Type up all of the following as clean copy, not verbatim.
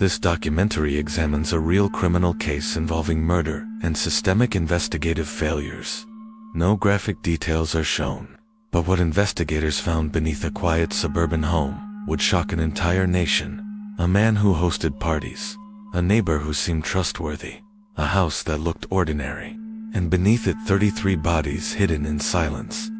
This documentary examines a real criminal case involving murder and systemic investigative failures. No graphic details are shown, but what investigators found beneath a quiet suburban home would shock an entire nation. A man who hosted parties, a neighbor who seemed trustworthy, a house that looked ordinary, and beneath it 33 bodies hidden in silence.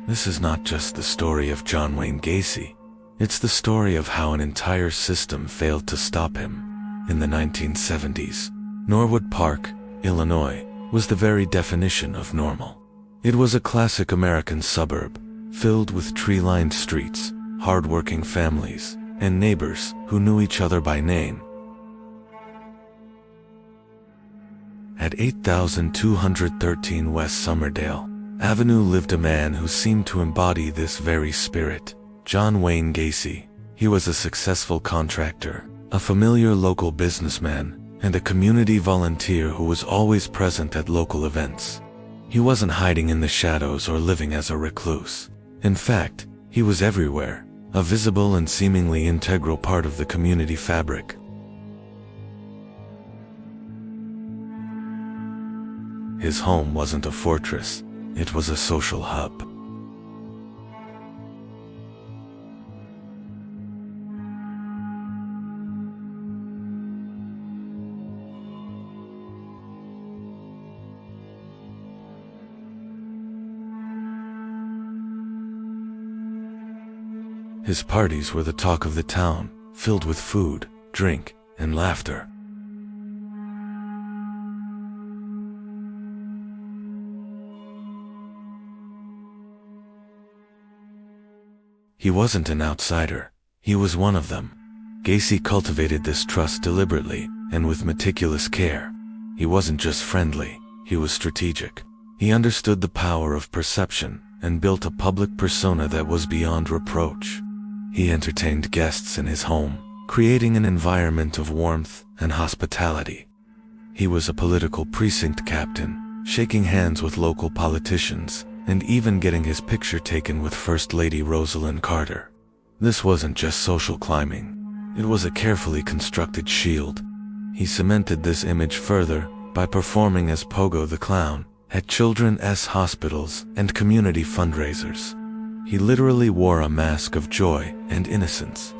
This is not just the story of John Wayne Gacy. It's the story of how an entire system failed to stop him. In the 1970s, Norwood Park, Illinois, was the very definition of normal. It was a classic American suburb, filled with tree-lined streets, hard-working families, and neighbors who knew each other by name. At 8213 West Somerdale Avenue lived a man who seemed to embody this very spirit. John Wayne Gacy. He was a successful contractor, a familiar local businessman, and a community volunteer who was always present at local events. He wasn't hiding in the shadows or living as a recluse. In fact, he was everywhere, a visible and seemingly integral part of the community fabric. His home wasn't a fortress, it was a social hub. His parties were the talk of the town, filled with food, drink, and laughter. He wasn't an outsider, he was one of them. Gacy cultivated this trust deliberately and with meticulous care. He wasn't just friendly, he was strategic. He understood the power of perception and built a public persona that was beyond reproach. He entertained guests in his home, creating an environment of warmth and hospitality. He was a political precinct captain, shaking hands with local politicians, and even getting his picture taken with First Lady Rosalynn Carter. This wasn't just social climbing, it was a carefully constructed shield. He cemented this image further by performing as Pogo the Clown at children's hospitals and community fundraisers. He literally wore a mask of joy and innocence.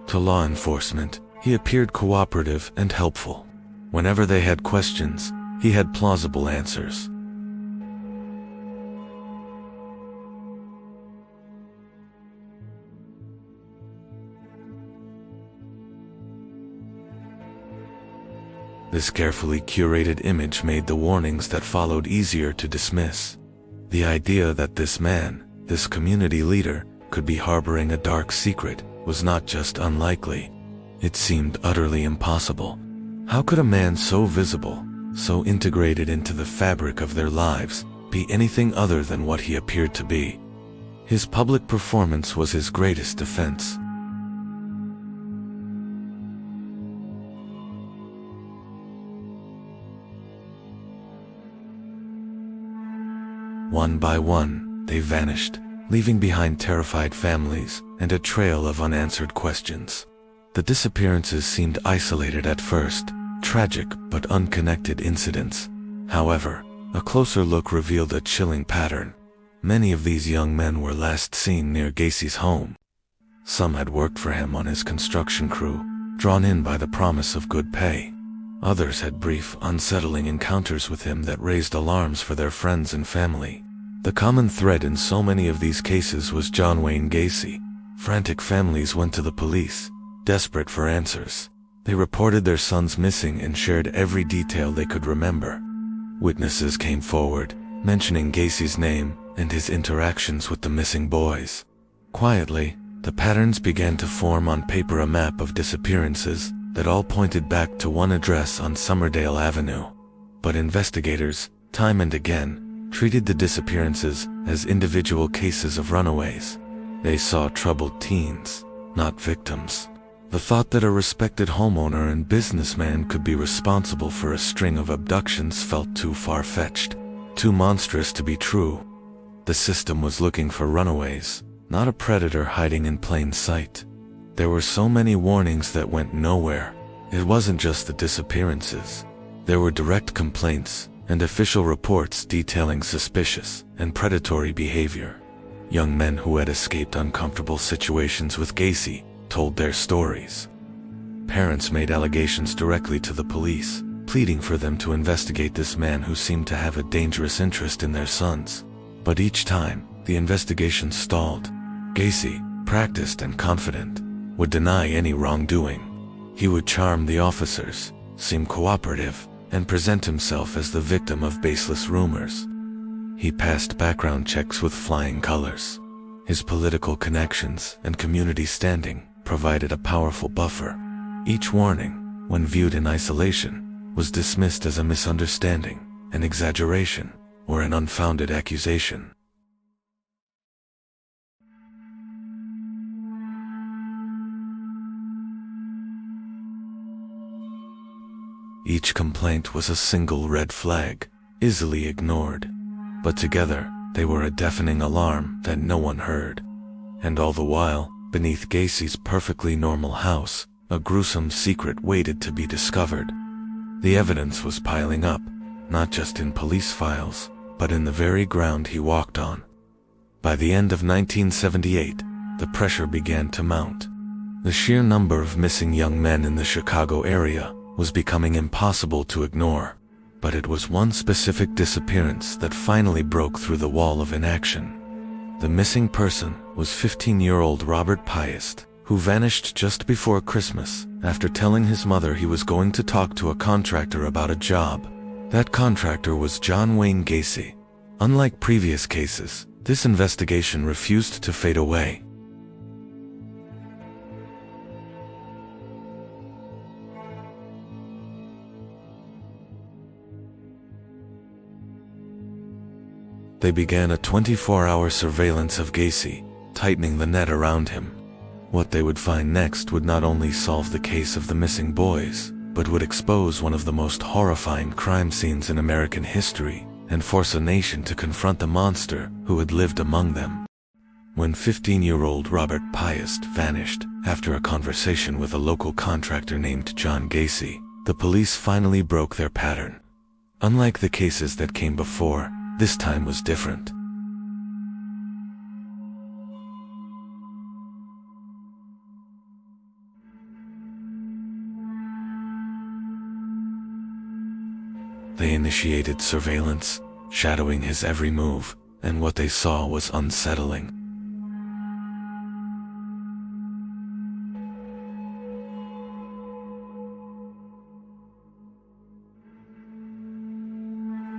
To law enforcement, he appeared cooperative and helpful. Whenever they had questions, he had plausible answers. This carefully curated image made the warnings that followed easier to dismiss. The idea that this man, this community leader, could be harboring a dark secret was not just unlikely. It seemed utterly impossible. How could a man so visible, so integrated into the fabric of their lives, be anything other than what he appeared to be? His public performance was his greatest defense. One by one, they vanished, leaving behind terrified families and a trail of unanswered questions. The disappearances seemed isolated at first, tragic but unconnected incidents. However, a closer look revealed a chilling pattern. Many of these young men were last seen near Gacy's home. Some had worked for him on his construction crew, drawn in by the promise of good pay. Others had brief, unsettling encounters with him that raised alarms for their friends and family. The common thread in so many of these cases was John Wayne Gacy. Frantic families went to the police, desperate for answers. They reported their sons missing and shared every detail they could remember. Witnesses came forward, mentioning Gacy's name and his interactions with the missing boys. Quietly, the patterns began to form on paper, a map of disappearances that all pointed back to one address on Somerdale Avenue. But investigators, time and again, treated the disappearances as individual cases of runaways. They saw troubled teens, not victims. The thought that a respected homeowner and businessman could be responsible for a string of abductions felt too far-fetched, too monstrous to be true. The system was looking for runaways, not a predator hiding in plain sight. There were so many warnings that went nowhere, It wasn't just the disappearances. There were direct complaints and official reports detailing suspicious and predatory behavior. Young men who had escaped uncomfortable situations with Gacy told their stories. Parents made allegations directly to the police, pleading for them to investigate this man who seemed to have a dangerous interest in their sons. But each time, the investigation stalled. Gacy, practiced and confident, would deny any wrongdoing. He would charm the officers, seem cooperative, and present himself as the victim of baseless rumors. He passed background checks with flying colors. His political connections and community standing provided a powerful buffer. Each warning, when viewed in isolation, was dismissed as a misunderstanding, an exaggeration, or an unfounded accusation. Each complaint was a single red flag, easily ignored. But together, they were a deafening alarm that no one heard. And all the while, beneath Gacy's perfectly normal house, a gruesome secret waited to be discovered. The evidence was piling up, not just in police files, but in the very ground he walked on. By the end of 1978, the pressure began to mount. The sheer number of missing young men in the Chicago area was becoming impossible to ignore. But it was one specific disappearance that finally broke through the wall of inaction. The missing person was 15-year-old Robert Piest, who vanished just before Christmas after telling his mother he was going to talk to a contractor about a job. That contractor was John Wayne Gacy. Unlike previous cases, this investigation refused to fade away. They began a 24-hour surveillance of Gacy, tightening the net around him. What they would find next would not only solve the case of the missing boys, but would expose one of the most horrifying crime scenes in American history and force a nation to confront the monster who had lived among them. When 15-year-old Robert Piest vanished after a conversation with a local contractor named John Gacy, the police finally broke their pattern. Unlike the cases that came before, this time was different. They initiated surveillance, shadowing his every move, and what they saw was unsettling.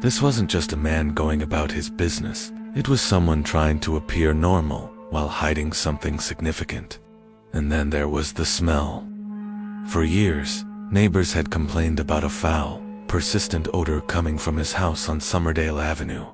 This wasn't just a man going about his business. It was someone trying to appear normal while hiding something significant. And then there was the smell. For years, neighbors had complained about a foul, persistent odor coming from his house on Summerdale Avenue.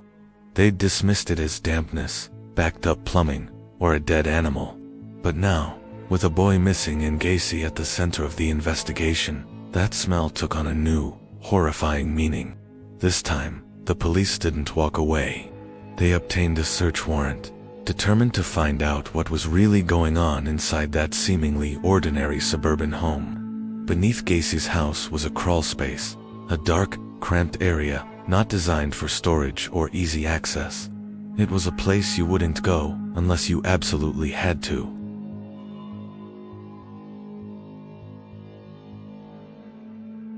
They'd dismissed it as dampness, backed-up plumbing, or a dead animal. But now, with a boy missing and Gacy at the center of the investigation, that smell took on a new, horrifying meaning. This time, the police didn't walk away. They obtained a search warrant, determined to find out what was really going on inside that seemingly ordinary suburban home. Beneath Gacy's house was a crawl space, a dark, cramped area not designed for storage or easy access. It was a place you wouldn't go unless you absolutely had to.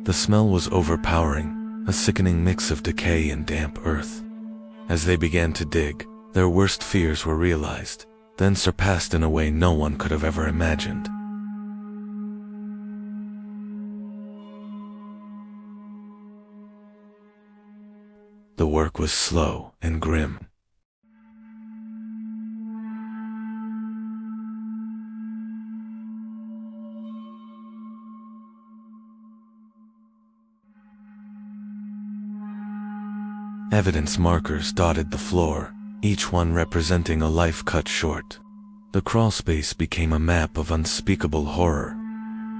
The smell was overpowering, a sickening mix of decay and damp earth. As they began to dig, their worst fears were realized, then surpassed in a way no one could have ever imagined. The work was slow and grim. Evidence markers dotted the floor, each one representing a life cut short. The crawl space became a map of unspeakable horror.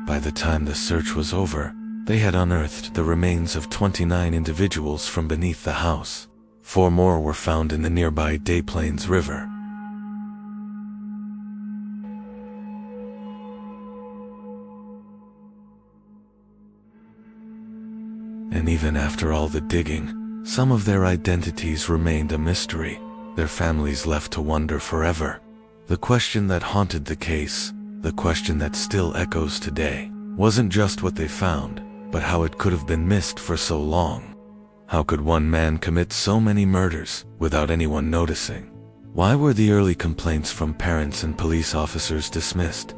By the time the search was over, they had unearthed the remains of 29 individuals from beneath the house. 4 more were found in the nearby Des Plaines River. And even after all the digging, some of their identities remained a mystery, their families left to wonder forever. The question that haunted the case, the question that still echoes today, wasn't just what they found, but how it could have been missed for so long. How could one man commit so many murders without anyone noticing? Why were the early complaints from parents and police officers dismissed?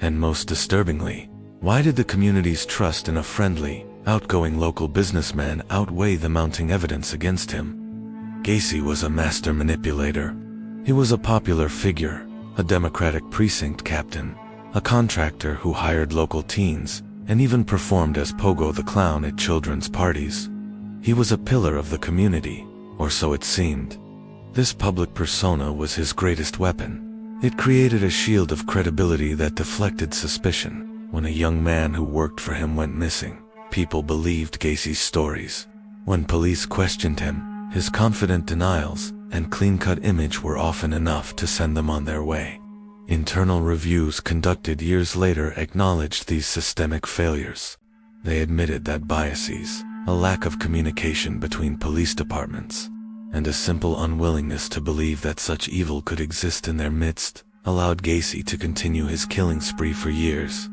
And most disturbingly, why did the community's trust in a friendly, outgoing local businessman outweigh the mounting evidence against him? Gacy was a master manipulator. He was a popular figure, a Democratic precinct captain, a contractor who hired local teens, and even performed as Pogo the Clown at children's parties. He was a pillar of the community, or so it seemed. This public persona was his greatest weapon. It created a shield of credibility that deflected suspicion. When a young man who worked for him went missing, people believed Gacy's stories. When police questioned him, his confident denials and clean-cut image were often enough to send them on their way. Internal reviews conducted years later acknowledged these systemic failures. They admitted that biases, a lack of communication between police departments, and a simple unwillingness to believe that such evil could exist in their midst, allowed Gacy to continue his killing spree for years.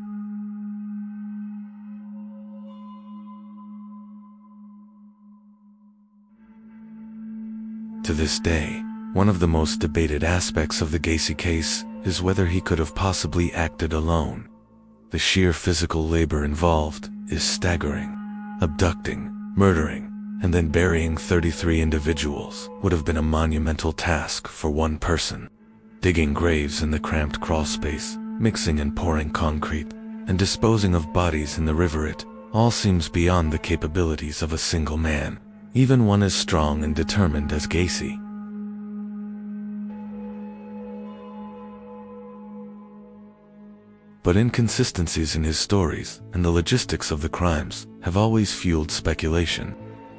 To this day, one of the most debated aspects of the Gacy case is whether he could have possibly acted alone. The sheer physical labor involved is staggering. Abducting, murdering, and then burying 33 individuals would have been a monumental task for one person. Digging graves in the cramped crawl space, mixing and pouring concrete, and disposing of bodies in the river, it all seems beyond the capabilities of a single man, even one as strong and determined as Gacy. But inconsistencies in his stories and the logistics of the crimes have always fueled speculation.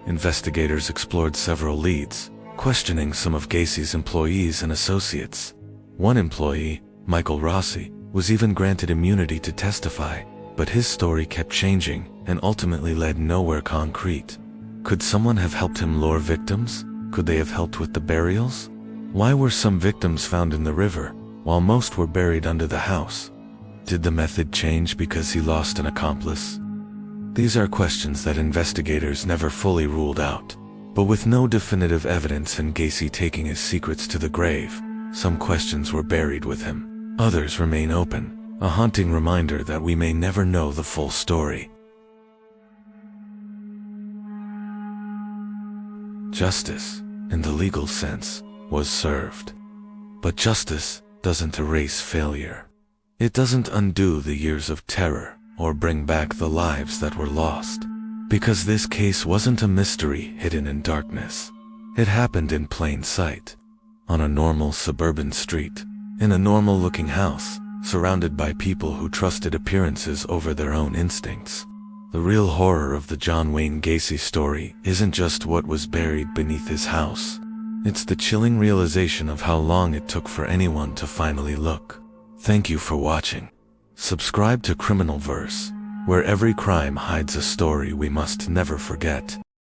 Investigators explored several leads, questioning some of Gacy's employees and associates. One employee, Michael Rossi, was even granted immunity to testify, but his story kept changing and ultimately led nowhere concrete. Could someone have helped him lure victims? Could they have helped with the burials? Why were some victims found in the river, while most were buried under the house? Did the method change because he lost an accomplice? These are questions that investigators never fully ruled out. But with no definitive evidence and Gacy taking his secrets to the grave, some questions were buried with him. Others remain open, a haunting reminder that we may never know the full story. Justice, in the legal sense, was served. But justice doesn't erase failure. It doesn't undo the years of terror or bring back the lives that were lost. Because this case wasn't a mystery hidden in darkness. It happened in plain sight. On a normal suburban street, in a normal-looking house, surrounded by people who trusted appearances over their own instincts. The real horror of the John Wayne Gacy story isn't just what was buried beneath his house. It's the chilling realization of how long it took for anyone to finally look. Thank you for watching. Subscribe to Criminal Verse, where every crime hides a story we must never forget.